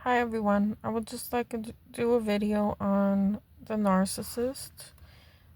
Hi everyone. I would just like to do a video on the narcissist.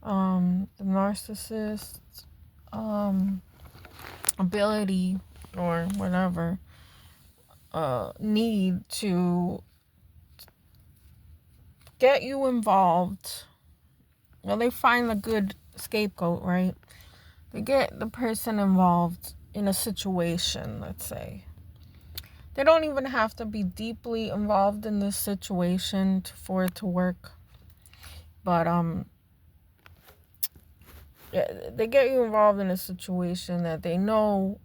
The narcissist ability or whatever need to get you involved. Well, they find a good scapegoat, right? They get the person involved in a situation, let's say. They don't even have to be deeply involved in this situation for it to work. But they get you involved in a situation that they know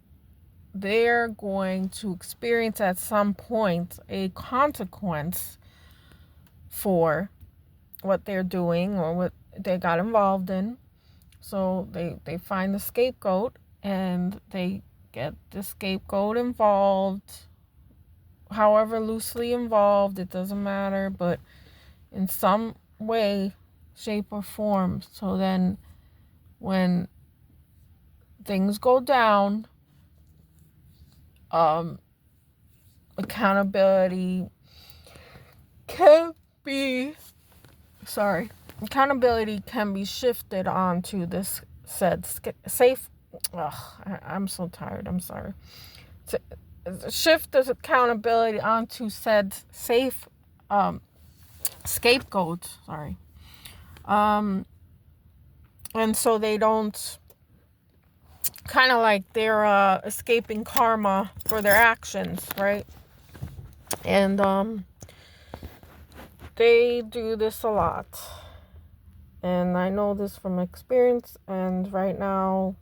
they're going to experience at some point a consequence for what they're doing or what they got involved in. So they find the scapegoat and they get the scapegoat involved, however loosely involved, it doesn't matter, but in some way, shape, or form. So then when things go down, accountability can be accountability can be shifted onto this said safe. I'm so tired. I'm sorry. To shift this accountability onto said safe scapegoat. Sorry. And so they don't kind of like they're escaping karma for their actions, right? And they do this a lot. And I know this from experience, and right now,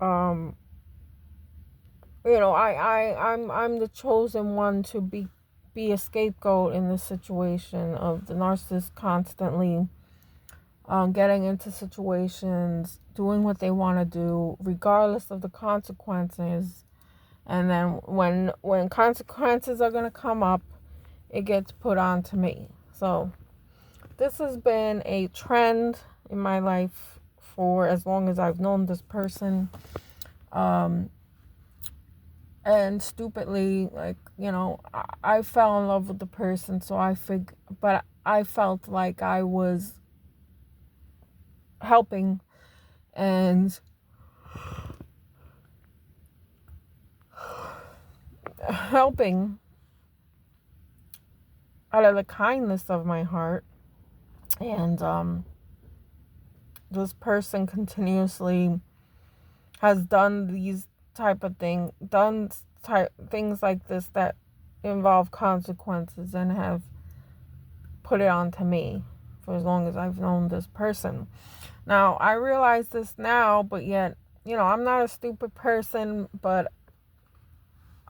I'm the chosen one to be a scapegoat in this situation of the narcissist constantly getting into situations, doing what they want to do, regardless of the consequences. And then when consequences are gonna come up, it gets put on to me. So this has been a trend in my life for as long as I've known this person. And stupidly, I fell in love with the person, but I felt like I was helping and helping out of the kindness of my heart. And this person continuously has done things like this that involve consequences and have put it onto me for as long as I've known this person. Now, I realize this now, but yet, I'm not a stupid person, but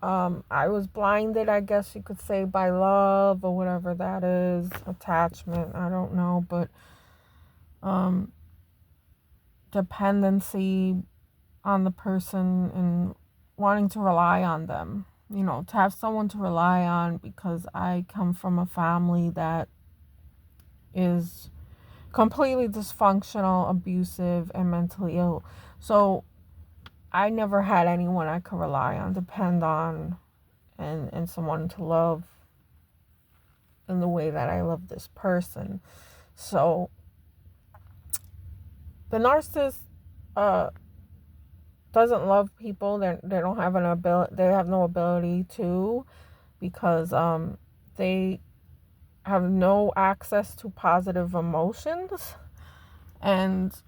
I was blinded, I guess you could say, by love or whatever that is, attachment, I don't know, but dependency on the person and wanting to rely on them, to have someone to rely on, because I come from a family that is completely dysfunctional, abusive, and mentally ill. So I never had anyone I could rely on, depend on, and someone to love in the way that I love this person. So the narcissist doesn't love people. They don't have an ability. They have no ability to, because they have no access to positive emotions, and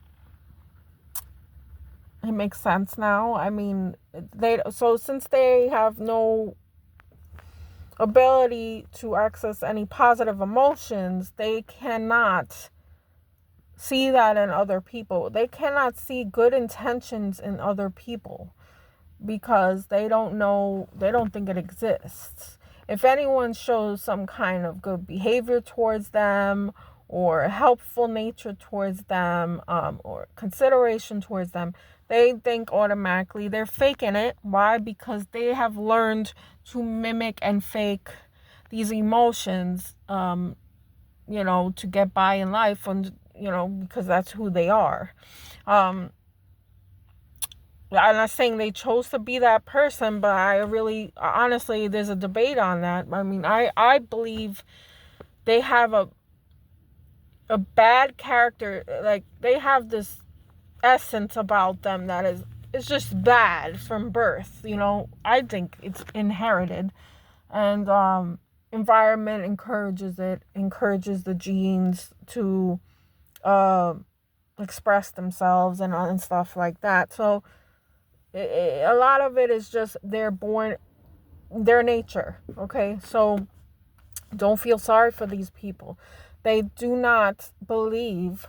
it makes sense now. I mean, since they have no ability to access any positive emotions, they cannot see that in other people. They cannot see good intentions in other people because they don't think it exists. If anyone shows some kind of good behavior towards them, or a helpful nature towards them, or consideration towards them, they think automatically they're faking it. Why? Because they have learned to mimic and fake these emotions, to get by in life, and because that's who they are. I'm not saying they chose to be that person, but I really, honestly, there's a debate on that. I mean, I believe they have a bad character. Like, they have this essence about them that is, it's just bad from birth. I think it's inherited. And environment encourages the genes to express themselves and stuff like that. So a lot of it is just their nature. Okay, so don't feel sorry for these people. They do not believe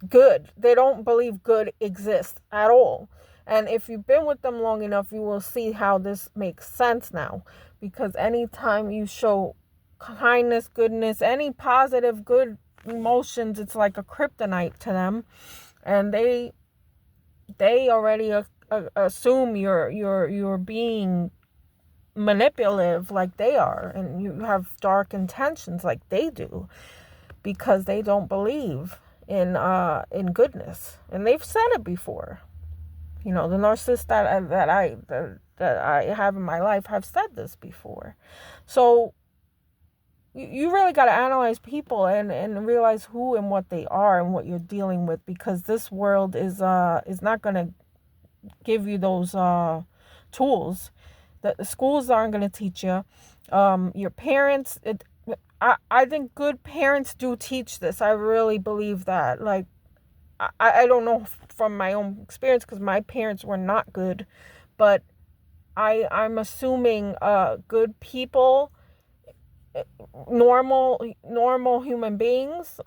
good. They don't believe good exists at all. And if you've been with them long enough, you will see how this makes sense now. Because anytime you show kindness, goodness, any positive, good emotions, it's like a kryptonite to them. And they already assume you're being manipulative like they are. And you have dark intentions like they do. Because they don't believe in goodness. And they've said it before. The narcissists that I have in my life have said this before. So you really got to analyze people and realize who and what they are and what you're dealing with, because this world is not going to give you those tools. The schools aren't going to teach you. Your parents, I think good parents do teach this. I really believe that. Like, I don't know from my own experience, because my parents were not good, but I'm assuming good people, normal human beings,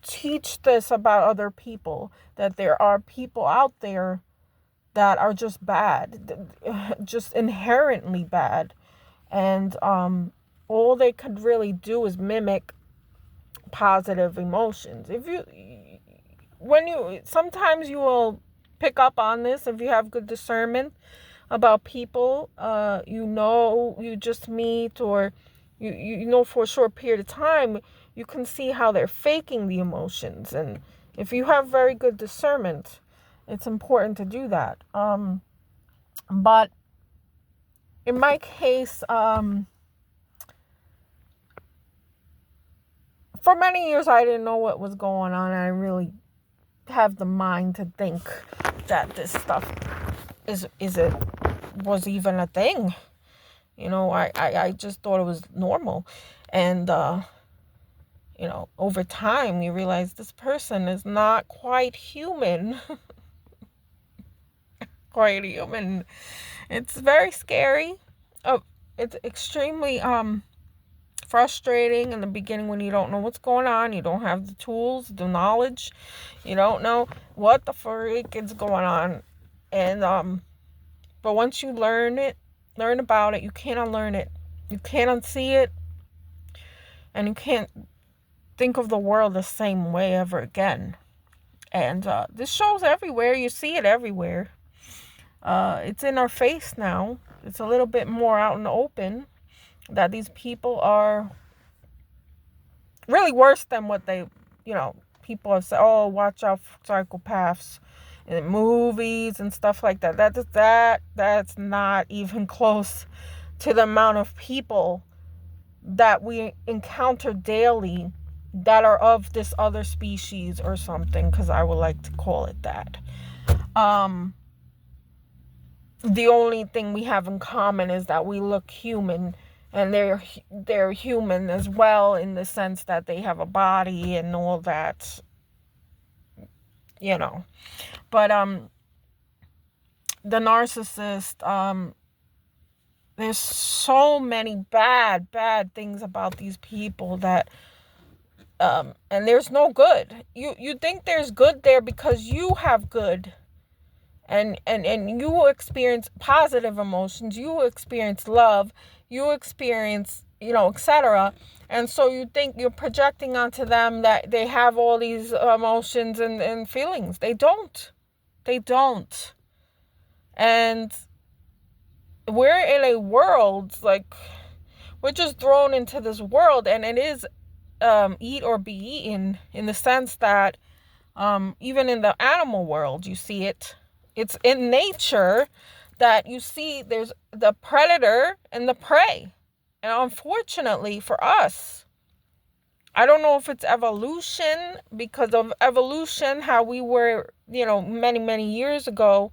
teach this about other people, that there are people out there that are just bad, just inherently bad, and all they could really do is mimic positive emotions. Sometimes you will pick up on this if you have good discernment about people you just meet, or for a short period of time. You can see how they're faking the emotions, and if you have very good discernment, it's important to do that. But in my case, for many years I didn't know what was going on. I really have the mind to think that this stuff was even a thing. I just thought it was normal. And over time you realize this person is not quite human. Quite human. It's very scary. It's extremely frustrating in the beginning when you don't know what's going on. You don't have the tools, the knowledge. You don't know what the freak is going on. And but once you learn about it, you can't unlearn it. You can't unsee it. And you can't think of the world the same way ever again. And this show's everywhere. You see it everywhere. It's in our face now. It's a little bit more out in the open that these people are really worse than what they, people have said. Oh, watch out for psychopaths in movies and stuff like that. That's not even close to the amount of people that we encounter daily that are of this other species or something, because I would like to call it that. The only thing we have in common is that we look human, and they're human as well, in the sense that they have a body and all that, But the narcissist, there's so many bad things about these people that and there's no good. You think there's good there because you have good. And you will experience positive emotions, you will experience love, you will experience, etc. And so you think you're projecting onto them that they have all these emotions and feelings. They don't. And we're in a world, like, we're just thrown into this world, and it is eat or be eaten, in the sense that Even in the animal world, you see it. It's in nature that you see there's the predator and the prey. And unfortunately for us, I don't know if it's evolution, because of evolution, how we were, many, many years ago,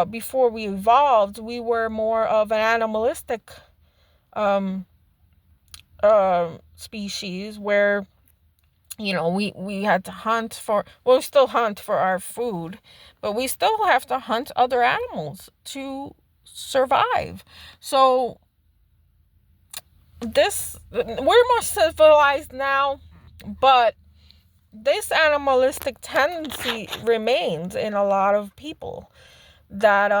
before we evolved, we were more of an animalistic um, species where, we had to hunt we still hunt for our food, but we still have to hunt other animals to survive. So we're more civilized now, but this animalistic tendency remains in a lot of people that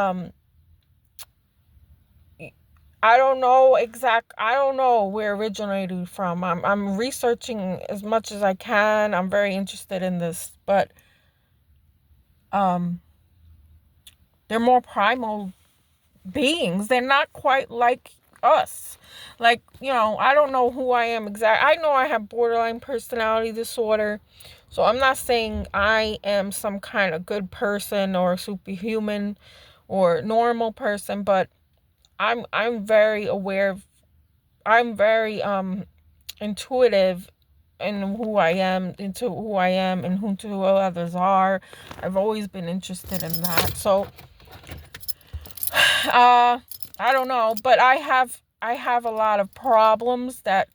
I don't know where it originated from. I'm researching as much as I can. I'm very interested in this, but they're more primal beings. They're not quite like us. Like, I don't know who I am exactly. I know I have borderline personality disorder. So I'm not saying I am some kind of good person or superhuman or normal person, but I'm very aware of, I'm very intuitive in who I am, into who I am and who others are. I've always been interested in that. So I don't know, but I have a lot of problems that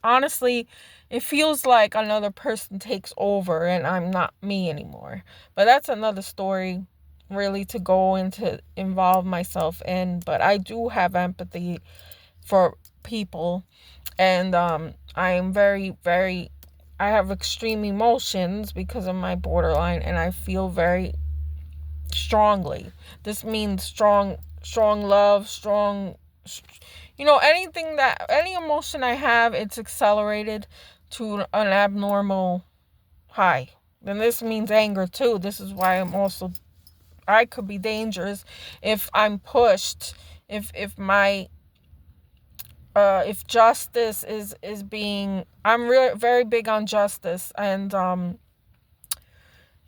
honestly it feels like another person takes over and I'm not me anymore. But that's another story really to go into, involve myself in. But I do have empathy for people, and I am very, very, I have extreme emotions because of my borderline, and I feel very strongly. This means strong love, any emotion I have, it's accelerated to an abnormal high. And this means anger too. This is why I could be dangerous if I'm pushed, if my if justice is being, I'm very big on justice, and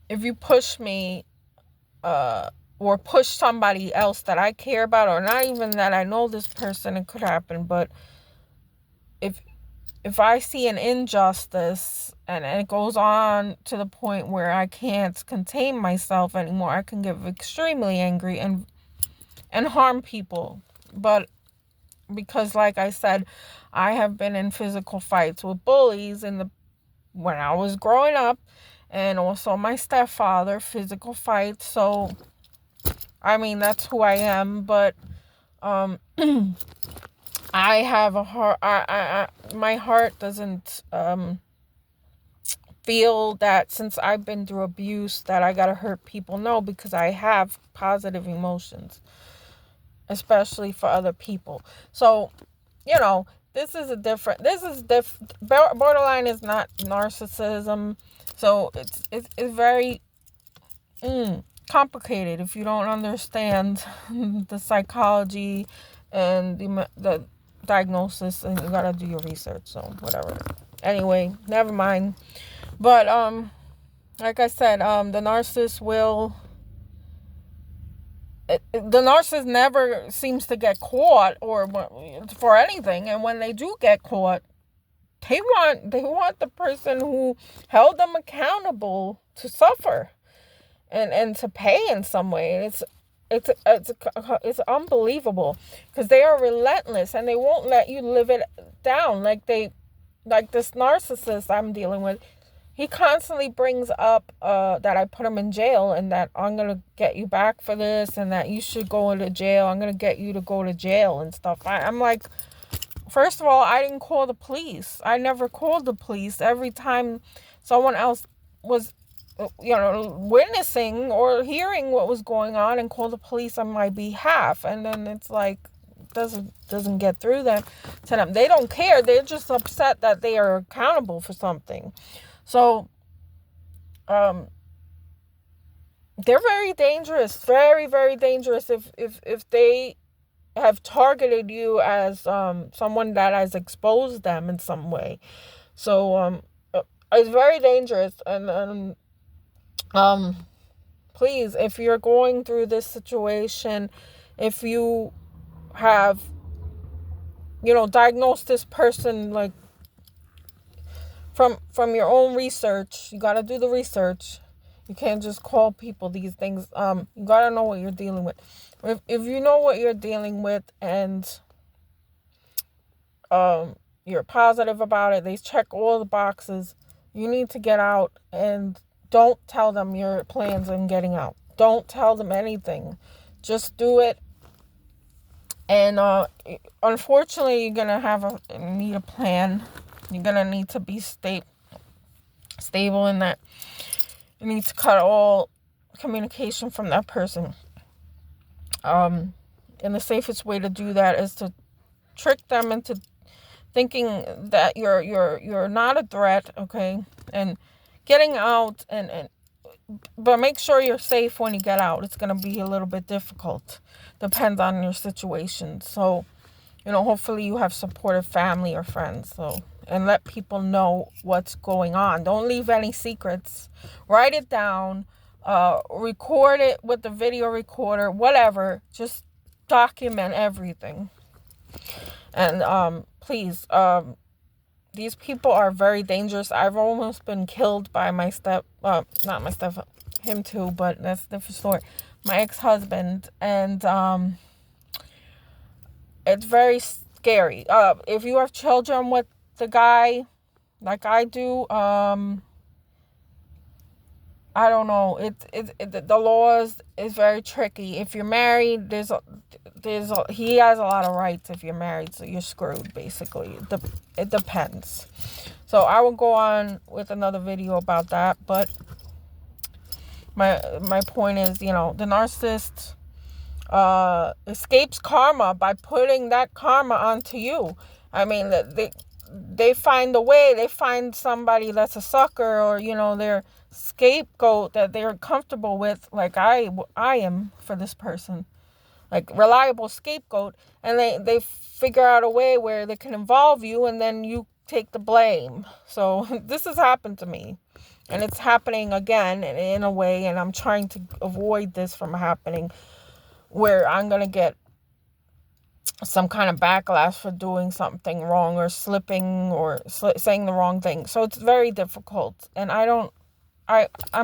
if you push me or push somebody else that I care about, or not even that I know this person, it could happen, but if I see an injustice and it goes on to the point where I can't contain myself anymore, I can get extremely angry and harm people. But because, like I said, I have been in physical fights with bullies when I was growing up, and also my stepfather, physical fights. So I mean, that's who I am. But I have a heart. My heart doesn't feel that since I've been through abuse that I gotta hurt people. No, because I have positive emotions, especially for other people. So, borderline is not narcissism. So it's very complicated if you don't understand the psychology and the diagnosis, and you gotta do your research. So whatever. Anyway, never mind. But like I said, the narcissist never seems to get caught or for anything, and when they do get caught, they want the person who held them accountable to suffer and to pay in some way. It's unbelievable, because they are relentless and they won't let you live it down. Like this narcissist I'm dealing with, he constantly brings up that I put him in jail and that I'm going to get you back for this and that you should go into jail. I'm going to get you to go to jail and stuff. I'm like, first of all, I didn't call the police. I never called the police. Every time someone else was, witnessing or hearing what was going on, and called the police on my behalf. And then it's like, doesn't get through to them. They don't care. They're just upset that they are accountable for something. So, they're very dangerous, very, very dangerous if they have targeted you as someone that has exposed them in some way. So, It's very dangerous. Um, please, if you're going through this situation, if you have, diagnosed this person, like, from your own research, you got to do the research. You can't just call people these things. You got to know what you're dealing with. If you know what you're dealing with, and you're positive about it, they check all the boxes, you need to get out. And don't tell them your plans on getting out. Don't tell them anything. Just do it. And unfortunately, you're gonna need a plan. You're gonna need to be stable in that. You need to cut all communication from that person. And the safest way to do that is to trick them into thinking that you're not a threat, okay? And getting out, but make sure you're safe when you get out. It's gonna be a little bit difficult. Depends on your situation. So, hopefully you have supportive family or friends. So, and let people know what's going on. Don't leave any secrets. Write it down. Record it with the video recorder. Whatever. Just document everything. And please, these people are very dangerous. I've almost been killed by not my him too, but that's a different story. My ex-husband, and it's very scary. If you have children with the guy, like I do, I don't know. The laws is very tricky. If you're married, he has a lot of rights. If you're married, so you're screwed. Basically, it depends. So I will go on with another video about that. But my point is, the narcissist escapes karma by putting that karma onto you. I mean, they find a way. They find somebody that's a sucker, or their scapegoat that they're comfortable with, like I am for this person, like reliable scapegoat, and they figure out a way where they can involve you, and then you take the blame. So this has happened to me, and it's happening again in a way, and I'm trying to avoid this from happening, where I'm going to get some kind of backlash for doing something wrong, or slipping, or saying the wrong thing. So it's very difficult. And I'm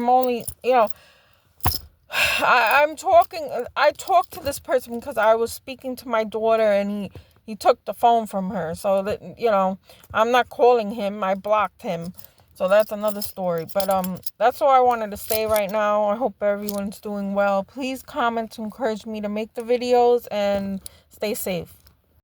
only, I talked to this person because I was speaking to my daughter, and he took the phone from her. So that, I'm not calling him. I blocked him. So that's another story. But that's all I wanted to say right now. I hope everyone's doing well. Please comment to encourage me to make the videos, and stay safe.